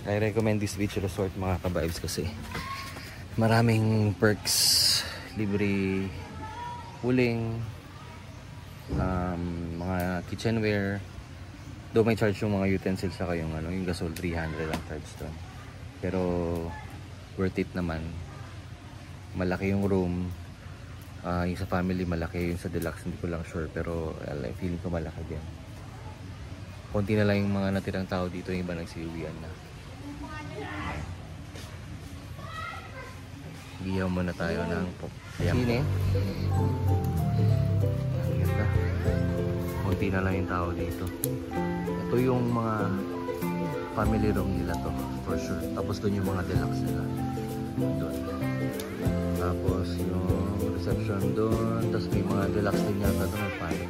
I recommend this beach resort mga ka-vibes kasi maraming perks, libre cooling, mga kitchenware. Though may charge yung mga utensils saka yung yung gasol, 300 ang charge doon. Pero worth it naman. Malaki yung room. Yung sa family malaki, yung sa deluxe hindi ko lang sure, pero feeling ko malaki din. Konti na lang yung mga natirang tao dito, yung iba nagsiuwian na. Giyaw muna tayo ng sine. Ang ganda. Konti na lang yung tao dito. Ito yung mga family room nila to, for sure. Tapos doon yung mga deluxe nila. Doon. Tapos yung reception doon. Tapos may mga deluxe din yata doon, may family.